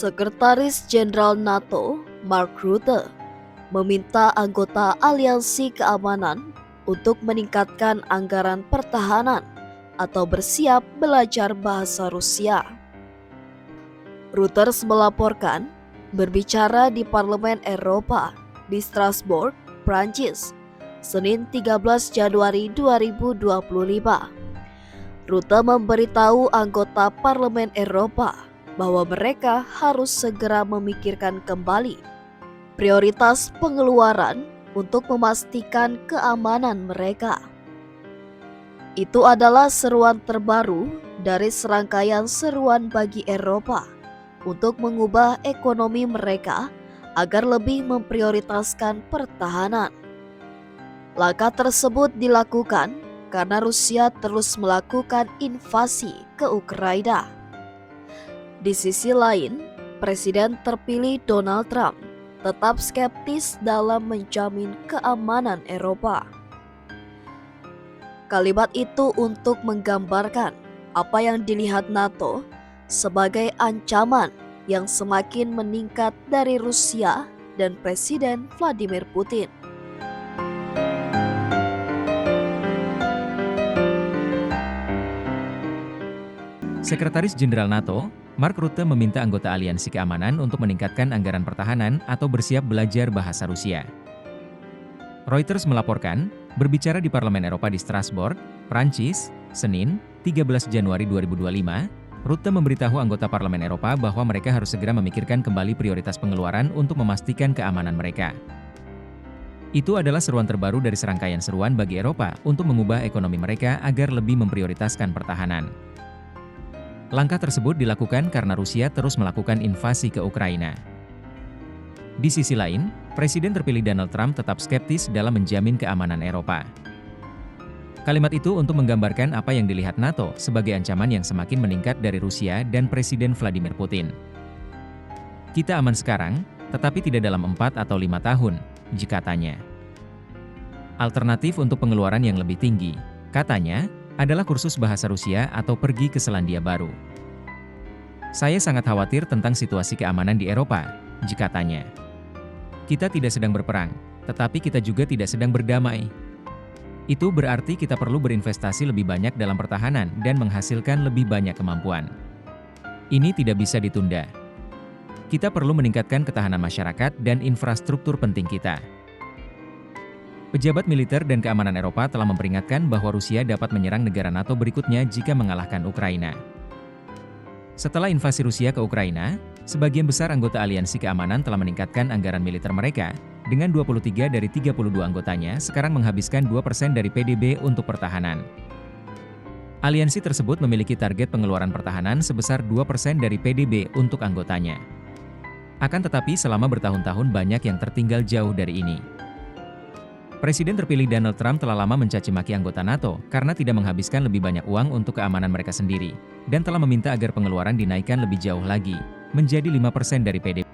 Sekretaris Jenderal NATO, Mark Rutte, meminta anggota Aliansi Keamanan untuk meningkatkan anggaran pertahanan atau bersiap belajar bahasa Rusia. Reuters melaporkan, berbicara di Parlemen Eropa di Strasbourg, Prancis, Senin 13 Januari 2025. Rutte memberitahu anggota Parlemen Eropa bahwa mereka harus segera memikirkan kembali prioritas pengeluaran untuk memastikan keamanan mereka. Itu adalah seruan terbaru dari serangkaian seruan bagi Eropa untuk mengubah ekonomi mereka agar lebih memprioritaskan pertahanan. Langkah tersebut dilakukan karena Rusia terus melakukan invasi ke Ukraina. Di sisi lain, Presiden terpilih Donald Trump tetap skeptis dalam menjamin keamanan Eropa. Kalimat itu untuk menggambarkan apa yang dilihat NATO sebagai ancaman yang semakin meningkat dari Rusia dan Presiden Vladimir Putin. Sekretaris Jenderal NATO, Mark Rutte meminta anggota Aliansi Keamanan untuk meningkatkan anggaran pertahanan atau bersiap belajar bahasa Rusia. Reuters melaporkan, berbicara di Parlemen Eropa di Strasbourg, Prancis, Senin, 13 Januari 2025, Rutte memberitahu anggota Parlemen Eropa bahwa mereka harus segera memikirkan kembali prioritas pengeluaran untuk memastikan keamanan mereka. Itu adalah seruan terbaru dari serangkaian seruan bagi Eropa untuk mengubah ekonomi mereka agar lebih memprioritaskan pertahanan. Langkah tersebut dilakukan karena Rusia terus melakukan invasi ke Ukraina. Di sisi lain, Presiden terpilih Donald Trump tetap skeptis dalam menjamin keamanan Eropa. Kalimat itu untuk menggambarkan apa yang dilihat NATO sebagai ancaman yang semakin meningkat dari Rusia dan Presiden Vladimir Putin. Kita aman sekarang, tetapi tidak dalam 4 atau 5 tahun, katanya. Alternatif untuk pengeluaran yang lebih tinggi, katanya, adalah kursus bahasa Rusia atau pergi ke Selandia Baru. Saya sangat khawatir tentang situasi keamanan di Eropa, katanya. Kita tidak sedang berperang, tetapi kita juga tidak sedang berdamai. Itu berarti kita perlu berinvestasi lebih banyak dalam pertahanan dan menghasilkan lebih banyak kemampuan. Ini tidak bisa ditunda. Kita perlu meningkatkan ketahanan masyarakat dan infrastruktur penting kita. Pejabat militer dan keamanan Eropa telah memperingatkan bahwa Rusia dapat menyerang negara NATO berikutnya jika mengalahkan Ukraina. Setelah invasi Rusia ke Ukraina, sebagian besar anggota Aliansi Keamanan telah meningkatkan anggaran militer mereka, dengan 23 dari 32 anggotanya sekarang menghabiskan 2% dari PDB untuk pertahanan. Aliansi tersebut memiliki target pengeluaran pertahanan sebesar 2% dari PDB untuk anggotanya. Akan tetapi selama bertahun-tahun banyak yang tertinggal jauh dari ini. Presiden terpilih Donald Trump telah lama mencaci maki anggota NATO karena tidak menghabiskan lebih banyak uang untuk keamanan mereka sendiri, dan telah meminta agar pengeluaran dinaikkan lebih jauh lagi, menjadi 5% dari PDB.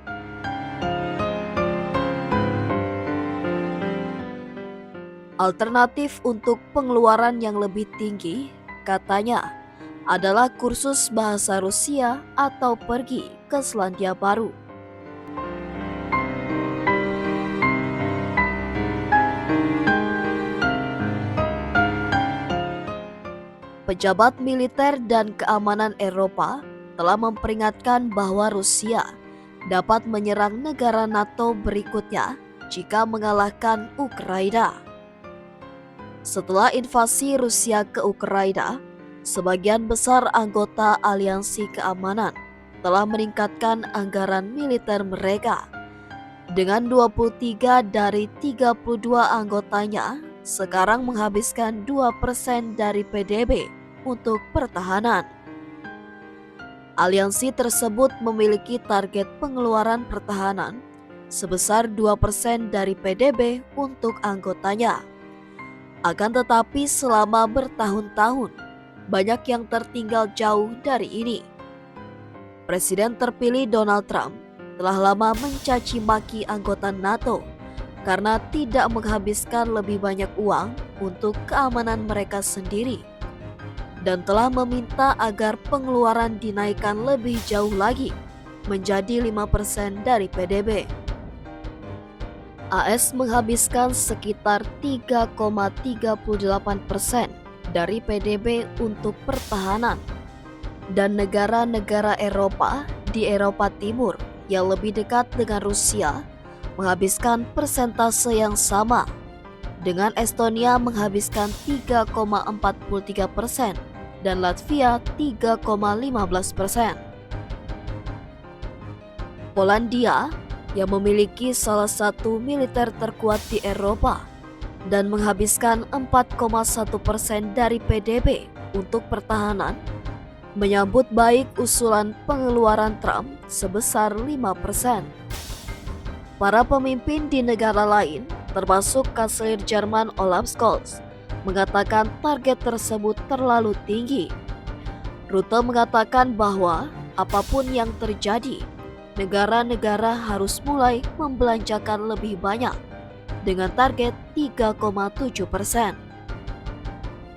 Alternatif untuk pengeluaran yang lebih tinggi, katanya, adalah kursus bahasa Rusia atau pergi ke Selandia Baru. Pejabat militer dan keamanan Eropa telah memperingatkan bahwa Rusia dapat menyerang negara NATO berikutnya jika mengalahkan Ukraina. Setelah invasi Rusia ke Ukraina, sebagian besar anggota Aliansi Keamanan telah meningkatkan anggaran militer mereka. Dengan 23 dari 32 anggotanya sekarang menghabiskan 2% dari PDB untuk pertahanan. Aliansi tersebut memiliki target pengeluaran pertahanan sebesar 2% dari PDB untuk anggotanya. Akan tetapi selama bertahun-tahun, banyak yang tertinggal jauh dari ini. Presiden terpilih Donald Trump telah lama mencaci maki anggota NATO karena tidak menghabiskan lebih banyak uang untuk keamanan mereka sendiri, dan telah meminta agar pengeluaran dinaikkan lebih jauh lagi menjadi 5% dari PDB. AS menghabiskan sekitar 3,38% dari PDB untuk pertahanan, dan negara-negara Eropa di Eropa Timur yang lebih dekat dengan Rusia menghabiskan persentase yang sama, dengan Estonia menghabiskan 3,43% dan Latvia 3,15%. Polandia yang memiliki salah satu militer terkuat di Eropa dan menghabiskan 4,1% dari PDB untuk pertahanan, menyambut baik usulan pengeluaran Trump sebesar 5%. Para pemimpin di negara lain, termasuk Kanselir Jerman Olaf Scholz, mengatakan target tersebut terlalu tinggi. Rutte mengatakan bahwa apapun yang terjadi, negara-negara harus mulai membelanjakan lebih banyak dengan target 3,7%.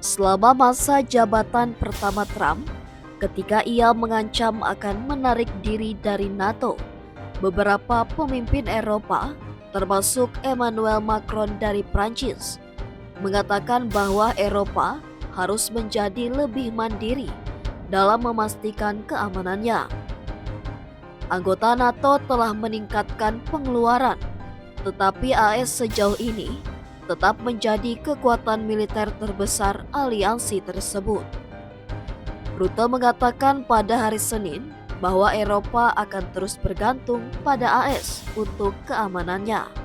Selama masa jabatan pertama Trump, ketika ia mengancam akan menarik diri dari NATO, beberapa pemimpin Eropa, termasuk Emmanuel Macron dari Prancis, mengatakan bahwa Eropa harus menjadi lebih mandiri dalam memastikan keamanannya. Anggota NATO telah meningkatkan pengeluaran, tetapi AS sejauh ini tetap menjadi kekuatan militer terbesar aliansi tersebut. Rutte mengatakan pada hari Senin bahwa Eropa akan terus bergantung pada AS untuk keamanannya.